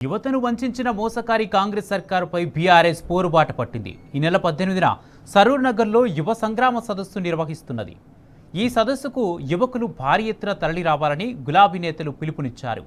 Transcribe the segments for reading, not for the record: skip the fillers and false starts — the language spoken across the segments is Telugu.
యువతను వంచిన మోసకారి కాంగ్రెస్ సర్కారుపై బీఆర్ఎస్ పోరుబాట పట్టింది. ఈ నెల 18న సరూర్ నగర్లో యువ సంగ్రామ సదస్సు నిర్వహిస్తున్నది. ఈ సదస్సుకు యువకులు భారీ ఎత్తున తరలి రావాలని గులాబీ నేతలు పిలుపునిచ్చారు.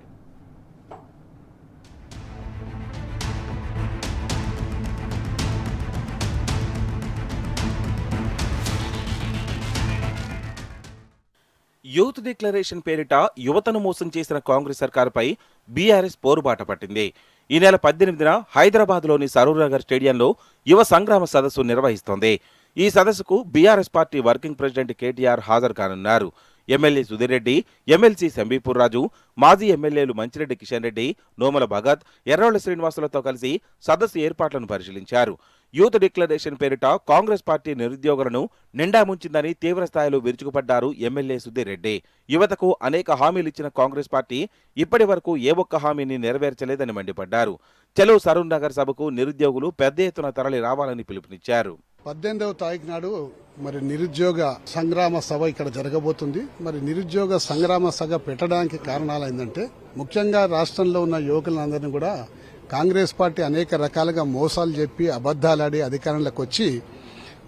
యూత్ డిక్లరేషన్ పేరిట యువతను మోసం చేసిన కాంగ్రెస్ సర్కారుపై బీఆర్ఎస్ పోరుబాట పట్టింది. ఈ నెల 18న హైదరాబాద్లోని సరూర్ నగర్ స్టేడియంలో యువ సంగ్రామ సదస్సు నిర్వహిస్తోంది. ఈ సదస్సుకు BRS party working president KTR హాజరు కానున్నారు. ఎమ్మెల్యే సుధీర్ రెడ్డి, ఎమ్మెల్సీ సంబీపూర్ రాజు, మాజీ ఎమ్మెల్యేలు మంచిరెడ్డి కిషన్ రెడ్డి, నోముల భగత్, ఎర్రోళ్ల శ్రీనివాసులతో కలిసి సదస్సు ఏర్పాట్లను పరిశీలించారు. యూత్ డిక్లరేషన్ పేరిట కాంగ్రెస్ పార్టీ నిరుద్యోగులను నిండా ముంచిందని తీవ్రస్థాయిలో విరుచుకుపడ్డారు ఎమ్మెల్యే సుధీర్ రెడ్డి. యువతకు అనేక హామీలిచ్చిన కాంగ్రెస్ పార్టీ ఇప్పటి వరకు ఏ ఒక్క హామీని నెరవేర్చలేదని మండిపడ్డారు. చలో సరూర్ నగర్ సభకు నిరుద్యోగులు పెద్ద ఎత్తున తరలి రావాలని పిలుపునిచ్చారు. 18వ తారీఖు నాడు నిరుద్యోగ సంగ్రామ సభ ఇక్కడ జరగబోతుంది. నిరుద్యోగ సంగ్రామ సభ పెట్టడానికి కారణాలు ఏంటంటే, ముఖ్యంగా రాష్ట్రంలో ఉన్న యువకులందరినీ కూడా కాంగ్రెస్ పార్టీ అనేక రకాలుగా మోసాలు చెప్పి అబద్దాలాడి అధికారంలోకి వచ్చి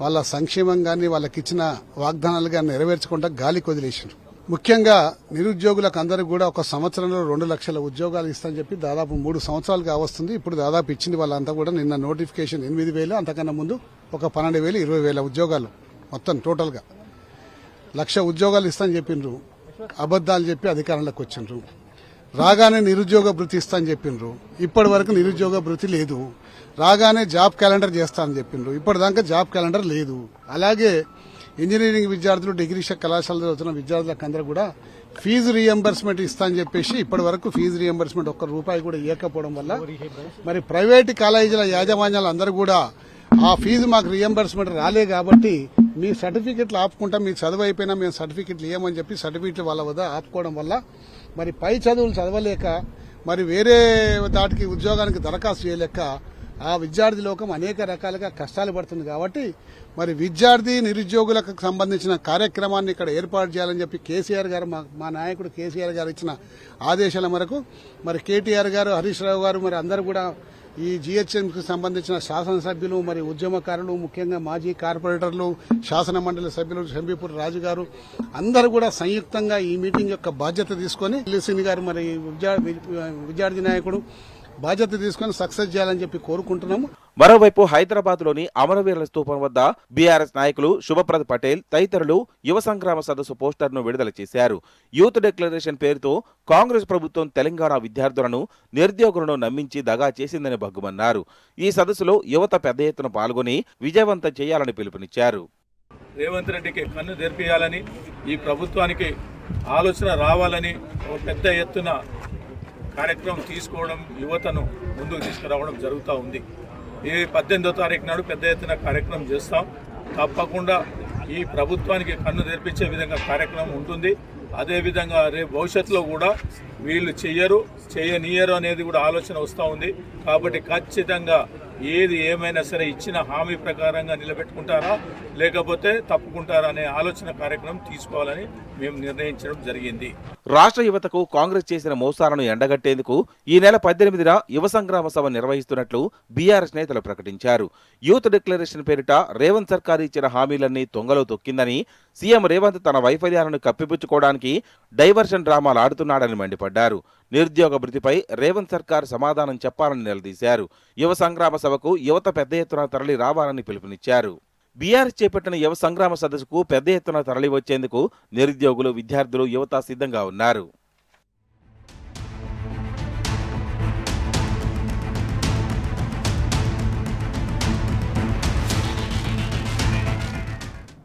వాళ్ళ సంక్షేమం కానీ వాళ్ళకి ఇచ్చిన వాగ్దానాలు కానీ నెరవేర్చకుండా గాలికి వదిలేసారు. ముఖ్యంగా నిరుద్యోగులకు అందరికీ కూడా ఒక సంవత్సరంలో 2 లక్షల ఉద్యోగాలు ఇస్తామని చెప్పి దాదాపు 3 సంవత్సరాలు కావస్తుంది. ఇప్పుడు దాదాపు ఇచ్చింది వాళ్ళంతా కూడా. నిన్న నోటిఫికేషన్ 8,000, అంతకన్నా ముందు ఒక 12,000, 20,000 ఉద్యోగాలు మొత్తం టోటల్గా 1,00,000 ఉద్యోగాలు ఇస్తామని చెప్పిండ్రు. అబద్దాలు చెప్పి అధికారంలోకి వచ్చిండ్రు. రాగానే నిరుద్యోగ భృతి ఇస్తామని చెప్పిండ్రు. ఇప్పటి వరకు నిరుద్యోగ భృతి లేదు. రాగానే జాబ్ క్యాలెండర్ చేస్తామని చెప్పిండ్రు. ఇప్పటిదాకా జాబ్ క్యాలెండర్ లేదు. అలాగే ఇంజనీరింగ్ విద్యార్థులు, డిగ్రీ కళాశాలలో చదువుతున్న విద్యార్థులకు అందరూ కూడా ఫీజు రీఎంబర్స్మెంట్ ఇస్తామని చెప్పేసి ఇప్పటి వరకు ఫీజు రీఎంబర్స్మెంట్ ₹1 కూడా ఇవ్వకపోవడం వల్ల ప్రైవేట్ కాలేజీల యాజమాన్యాలు అందరూ కూడా ఆ ఫీజు మాకు రీఎంబర్స్మెంట్ రాలే కాబట్టి మీ సర్టిఫికెట్లు ఆపుకుంటాం, మీ చదువు అయిపోయినా మేము సర్టిఫికెట్లు ఇవ్వమని చెప్పి సర్టిఫికెట్లు వాళ్ళ వద్ద ఆపుకోవడం వల్ల పై చదువులు చదవలేక వేరే దాటికి ఉద్యోగానికి దరఖాస్తు చేయలేక ఆ విద్యార్థి లోకం అనేక రకాలుగా కష్టాలు పడుతుంది. కాబట్టి విద్యార్థి నిరుద్యోగులకు సంబంధించిన కార్యక్రమాన్ని ఇక్కడ ఏర్పాటు చేయాలని చెప్పి కేసీఆర్ గారు, మా నాయకుడు కేసీఆర్ గారు ఇచ్చిన ఆదేశాల మేరకు కేటీఆర్ గారు, హరీష్ రావు గారు అందరూ కూడా ఈ జీహెచ్ఎంకి సంబంధించిన శాసనసభ్యులు, ఉద్యమకారులు, ముఖ్యంగా మాజీ కార్పొరేటర్లు, శాసన మండలి సభ్యులు సంబీపూర్ రాజు గారు అందరూ కూడా సంయుక్తంగా ఈ మీటింగ్ యొక్క బాధ్యత తీసుకుని సింగ్ గారు విద్యార్థి నాయకుడు బాధ్యత తీసుకుని సక్సెస్ చేయాలని చెప్పి కోరుకుంటున్నాము. మరోవైపు హైదరాబాద్లోని అమరవీరుల స్తూపం వద్ద బీఆర్ఎస్ నాయకులు శుభప్రద్ పటేల్ తదితరులు యువ సంగ్రామ సదస్సు పోస్టర్ను విడుదల చేశారు. యూత్ డిక్లరేషన్ పేరుతో కాంగ్రెస్ ప్రభుత్వం తెలంగాణ విద్యార్థులను, నిరుద్యోగులను నమ్మించి దగా చేసిందని భగ్గుమన్నారు. ఈ సదస్సులో యువత పెద్ద ఎత్తున పాల్గొని విజయవంతం చేయాలని పిలుపునిచ్చారు. రేవంత్ రెడ్డికి కన్ను తెరిపియాలని, ఈ ప్రభుత్వానికి ఆలోచన రావాలని పెద్ద ఎత్తున కార్యక్రమం తీసుకోవడం, యువతను ముందుకు తీసుకురావడం జరుగుతూ ఉంది. ఈ 18వ తారీఖు నాడు పెద్ద ఎత్తున కార్యక్రమం చేస్తాం. తప్పకుండా ఈ ప్రభుత్వానికి కన్ను తెరిపించే విధంగా కార్యక్రమం ఉంటుంది. అదేవిధంగా రేపు భవిష్యత్తులో కూడా వీళ్ళు చేయనియరు అనేది కూడా ఆలోచన వస్తూ ఉంది. కాబట్టి ఖచ్చితంగా ఏది ఏమైనా సరే ఇచ్చిన హామీ ప్రకారంగా నిలబెట్టుకుంటారా లేకపోతే తప్పుకుంటారా అనే ఆలోచన కార్యక్రమం తీసుకోవాలని మేము నిర్ణయించడం జరిగింది. రాష్ట్ర యువతకు కాంగ్రెస్ చేసిన మోసాలను ఎండగట్టేందుకు ఈ నెల 18న యువ సంగ్రామ సభ నిర్వహిస్తున్నట్లు బీఆర్ఎస్ నేతలు ప్రకటించారు. యూత్ డిక్లరేషన్ పేరిట రేవంత్ సర్కార్ ఇచ్చిన హామీలన్నీ తొంగలో తొక్కిందని, సీఎం రేవంత్ తన వైఫల్యాలను కప్పిపుచ్చుకోవడానికి డైవర్షన్ డ్రామాలు ఆడుతున్నాడని మండిపడ్డారు. నిరుద్యోగ భృతిపై రేవంత్ సర్కార్ సమాధానం చెప్పాలని నిలదీశారు. యువ సంగ్రామ సభకు యువత పెద్ద ఎత్తున తరలి రావాలని పిలుపునిచ్చారు. బీఆర్ఎస్ చేపట్టిన యువ సంగ్రామ సదస్సుకు పెద్ద ఎత్తున తరలి వచ్చేందుకు నిరుద్యోగులు, విద్యార్థులు, యువత సిద్ధంగా ఉన్నారు.